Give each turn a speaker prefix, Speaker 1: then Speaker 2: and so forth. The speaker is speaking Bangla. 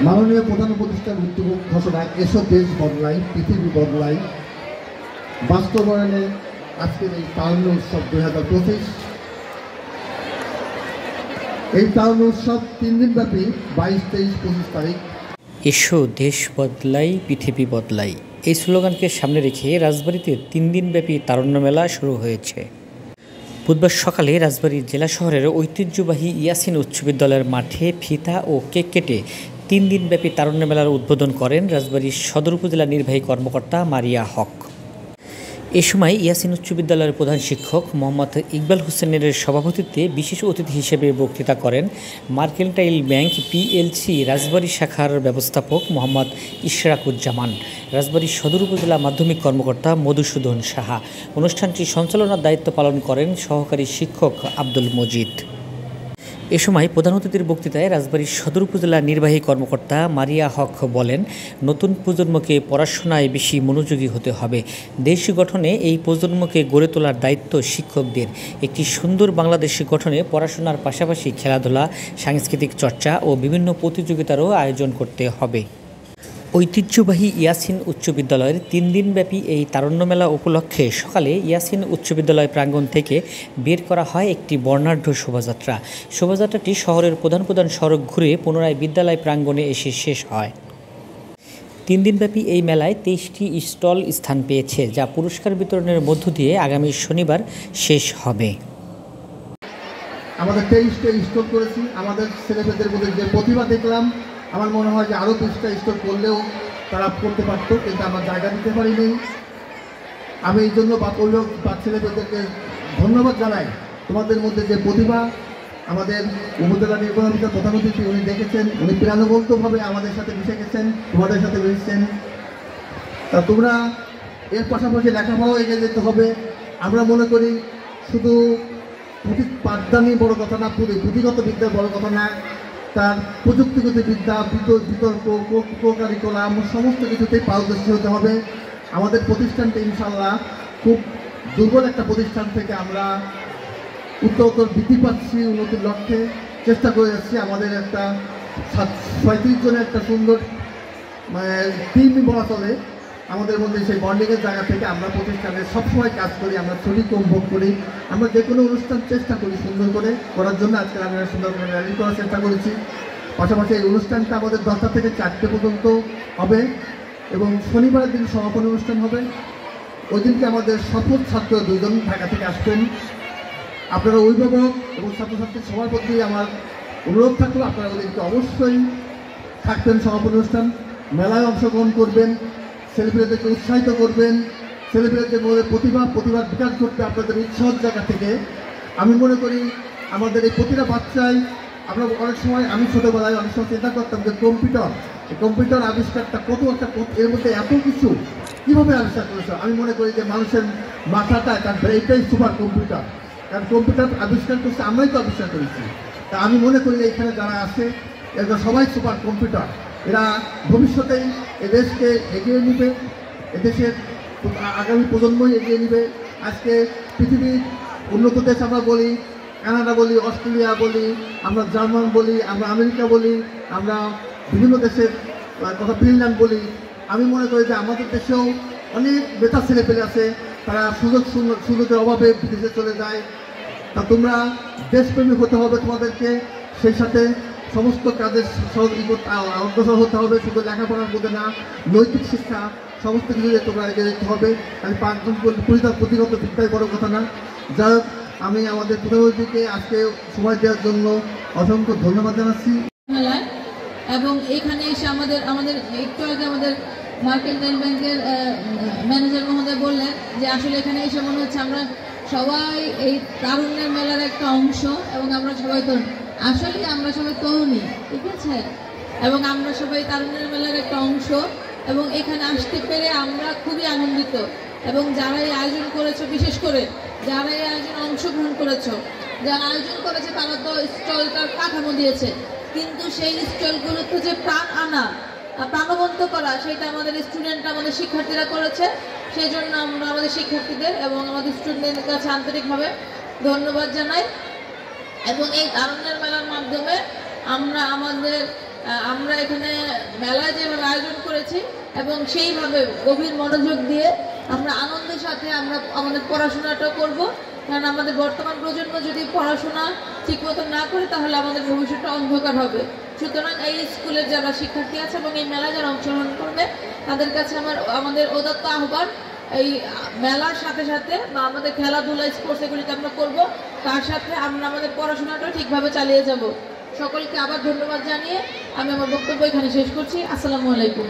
Speaker 1: মাননীয় প্রধান উপদেষ্টার উদ্যোগ ঘোষণা এসো দেশ বদলাই পৃথিবী বদলাই বাস্তবায়নে আজকের এই তারুণ্য উৎসব 2025। এই তারুণ্য উৎসব 3 দিন ব্যাপী 22, 23, 25 তারিখ।
Speaker 2: এসো দেশ বদলাই পৃথিবী বদলাই এই স্লোগানকে সামনে রেখে রাজবাড়ীতে 3 দিনব্যাপী তারুণ্য মেলা শুরু হয়েছে। বুধবার সকালে রাজবাড়ী জেলা শহরের ঐতিহ্যবাহী ইয়াসিন উচ্চ বিদ্যালয়ের মাঠে ফিতা ও কেক কেটে 3 দিনব্যাপী তারুণ্য মেলার উদ্বোধন করেন রাজবাড়ীর সদর উপজেলা নির্বাহী কর্মকর্তা মারিয়া হক। এ সময় ইয়াসিন উচ্চ বিদ্যালয়ের প্রধান শিক্ষক মোহাম্মদ ইকবাল হোসেনের সভাপতিত্বে বিশেষ অতিথি হিসেবে বক্তৃতা করেন মার্কেন্টাইল ব্যাংক পিএলসি রাজবাড়ী শাখার ব্যবস্থাপক মোহাম্মদ ইশরাকুজ্জামান, রাজবাড়ী সদর উপজেলা মাধ্যমিক কর্মকর্তা মধুসূদন সাহা। অনুষ্ঠানটি সঞ্চালনার দায়িত্ব পালন করেন সহকারী শিক্ষক আব্দুল মজিদ। এ সময় প্রধান অতিথির বক্তৃতায় রাজবাড়ীর সদর উপজেলা নির্বাহী কর্মকর্তা মারিয়া হক বলেন, নতুন প্রজন্মকে পড়াশোনায় বেশি মনোযোগী হতে হবে। দেশ গঠনে এই প্রজন্মকে গড়ে তোলার দায়িত্ব শিক্ষকদের। একটি সুন্দর বাংলাদেশ গঠনে পড়াশোনার পাশাপাশি খেলাধুলা, সাংস্কৃতিক চর্চা ও বিভিন্ন প্রতিযোগিতারও আয়োজন করতে হবে। ঐতিহ্যবাহী ইয়াসিন উচ্চ বিদ্যালয়ের 3 দিনব্যাপী এই তারুণ্য মেলা উপলক্ষে সকালে ইয়াসিন উচ্চ বিদ্যালয় প্রাঙ্গণ থেকে বের করা হয় একটি বর্ণাঢ্য শোভাযাত্রা। শোভাযাত্রাটি শহরের প্রধান সড়ক ঘুরে পুনরায় বিদ্যালয় প্রাঙ্গণে এসে শেষ হয়। 3 দিনব্যাপী এই মেলায় 23টি স্টল স্থান পেয়েছে, যা পুরস্কার বিতরণের মধ্য দিয়ে আগামী শনিবার শেষ হবে।
Speaker 1: আমাদের 23টা স্টল করেছি। আমাদের ছেলেমেয়েদের মধ্যে যে প্রতিভা দেখলাম, আমার মনে হয় যে আরও 20টা স্টোর করলেও তারা করতে পারত, কিন্তু আমরা জায়গা দিতে পারিনি। আমি এই জন্য বা ছেলেমেয়েদেরকে ধন্যবাদ জানাই। তোমাদের মধ্যে যে প্রতিভা, আমাদের উপজেলা নির্বাহী প্রধান অতিথি উনি দেখেছেন, উনি প্রাণবন্তভাবে আমাদের সাথে মিশে গেছেন, তোমাদের সাথে মিশেছেন। তা তোমরা এর পাশাপাশি লেখাপড়াও এগিয়ে যেতে হবে। আমরা মনে করি শুধু পাঠদানি বড় কথা না, পুঁথিগত বিদ্যা বড় কথা না, তার প্রযুক্তিগত বিদ্যা, বিতর্ক, কারিকুলাম সমস্ত কিছুতেই পারদর্শী হতে হবে। আমাদের প্রতিষ্ঠানটা ইনশাল্লাহ খুব দুর্বল একটা প্রতিষ্ঠান থেকে আমরা উত্তর বৃদ্ধি পাচ্ছি, উন্নতির লক্ষ্যে চেষ্টা করে যাচ্ছি। আমাদের একটা 37 জনের একটা সুন্দর টিম বলা চলে। আমাদের মধ্যে সেই বন্ডিংয়ের জায়গা থেকে আমরা প্রতিষ্ঠানে সবসময় কাজ করি, আমরা ছবি কমভোগ করি, আমরা যে কোনো অনুষ্ঠান চেষ্টা করি সুন্দর করে করার জন্য। আজকে আমরা সুন্দর করে র্যালি করার চেষ্টা করেছি। পাশাপাশি এই অনুষ্ঠানটা আমাদের 10টা থেকে 4টে পর্যন্ত হবে এবং শনিবারের দিন সমাপনী অনুষ্ঠান হবে। ওই দিনকে আমাদের সফল ছাত্র 2 জন ঢাকা থেকে আসবেন। আপনারা অভিভাবক এবং ছাত্রছাত্রী সবার প্রতি আমার অনুরোধ থাকলো, আপনারা ওদেরকে অবশ্যই থাকবেন সমাপনী অনুষ্ঠান, মেলায় অংশগ্রহণ করবেন, ছেলেমেয়েদেরকে উৎসাহিত করবেন, ছেলেমেয়েদের মধ্যে প্রতিভার বিকাশ করতে আপনাদের উৎসাহের জায়গা থেকে। আমি মনে করি আমাদের এই প্রতিটা বাচ্চাই, আমরা অনেক সময়, আমি ছোটোবেলায় অনেক সময় চিন্তা করতাম যে কম্পিউটার আবিষ্কারটা কত একটা, এর মধ্যে এত কিছু কীভাবে আবিষ্কার করেছে। আমি মনে করি যে মানুষের মাথাটা, তার ব্রেইনটাই সুপার কম্পিউটার, কারণ কম্পিউটার আবিষ্কার করছে আমরাই তো আবিষ্কার করেছি। তা আমি মনে করি যে এখানে যারা আছে এরা সবাই সুপার কম্পিউটার। এরা ভবিষ্যতেই এদেশকে এগিয়ে নেবে, এদেশের আগামী প্রজন্মই এগিয়ে নেবে। আজকে পৃথিবীর উন্নত দেশ আমরা বলি, কানাডা বলি, অস্ট্রেলিয়া বলি, আমরা জার্মান বলি, আমরা আমেরিকা বলি, আমরা বিভিন্ন দেশের কথা ফিনল্যান্ড বলি। আমি মনে করি যে আমাদের দেশেও অনেক বেতার ছেলেপেলে আছে, তারা সুযোগের অভাবে বিদেশে চলে যায়। তা তোমরা দেশপ্রেমিক হতে হবে তোমাদেরকে, সেই সাথে সমস্ত কাজের অগ্রসর হতে হবে। শুধু লেখাপড়ার মধ্যে না, নৈতিক শিক্ষা সমস্ত কিছুতে তোমরা এগিয়ে যেতে হবে। খালি 5 জন পুঁথিগত বিদ্যায় বড় কথা না। যাই হোক, আমি আমাদের প্রধানমন্ত্রীকে আজকে সময় দেওয়ার জন্য অসংখ্য ধন্যবাদ জানাচ্ছি।
Speaker 3: এবং এখানে এসে আমাদের একটু আগে আমাদের মার্কেন্টাইল ব্যাংকের ম্যানেজার মহোদয় বললেন যে আসলে এখানে এসে মনে হচ্ছে আমরা সবাই এই তারুণ্যের মেলার একটা অংশ, এবং আমরা সবাই তরুণ। আসলে আমরা সবাই তরুণী, ঠিক আছে, এবং আমরা সবাই তারুণ্যের মেলার একটা অংশ, এবং এখানে আসতে পেরে আমরা খুবই আনন্দিত। এবং যারা এই আয়োজন করেছো, বিশেষ করে যারা এই আয়োজনে অংশগ্রহণ করেছো, যারা আয়োজন করেছে তারা তো স্টলটার কাঠামো দিয়েছে, কিন্তু সেই স্টলগুলোতে যে প্রাণ আনা, প্রাণবন্ত করা, সেটা আমাদের স্টুডেন্টরা, আমাদের শিক্ষার্থীরা করেছে। সেই জন্য আমরা আমাদের শিক্ষার্থীদের এবং আমাদের স্টুডেন্টদের কাছে আন্তরিকভাবে ধন্যবাদ জানাই। এবং এই তারুণ্যের মেলার মাধ্যমে আমরা এখানে মেলায় যেভাবে আয়োজন করেছি এবং সেইভাবে গভীর মনোযোগ দিয়ে আমরা আনন্দের সাথে আমরা আমাদের পড়াশোনাটা করব, কারণ আমাদের বর্তমান প্রজন্ম যদি পড়াশোনা ঠিকমতো না করে তাহলে আমাদের ভবিষ্যৎটা অন্ধকার হবে। সুতরাং এই স্কুলের যারা শিক্ষার্থী আছে এবং এই মেলায় যারা অংশগ্রহণ করবে তাদের কাছে আমাদের উদাত্ত আহ্বান, এই মেলার সাথে সাথে বা আমাদের খেলাধুলা স্পোর্টস এগুলিতে আমরা করবো, তার সাথে আমরা আমাদের পড়াশোনাটাও ঠিকভাবে চালিয়ে যাব। সকলকে আবার ধন্যবাদ জানিয়ে আমি আমার বক্তব্য এখানে শেষ করছি। আসসালামু আলাইকুম।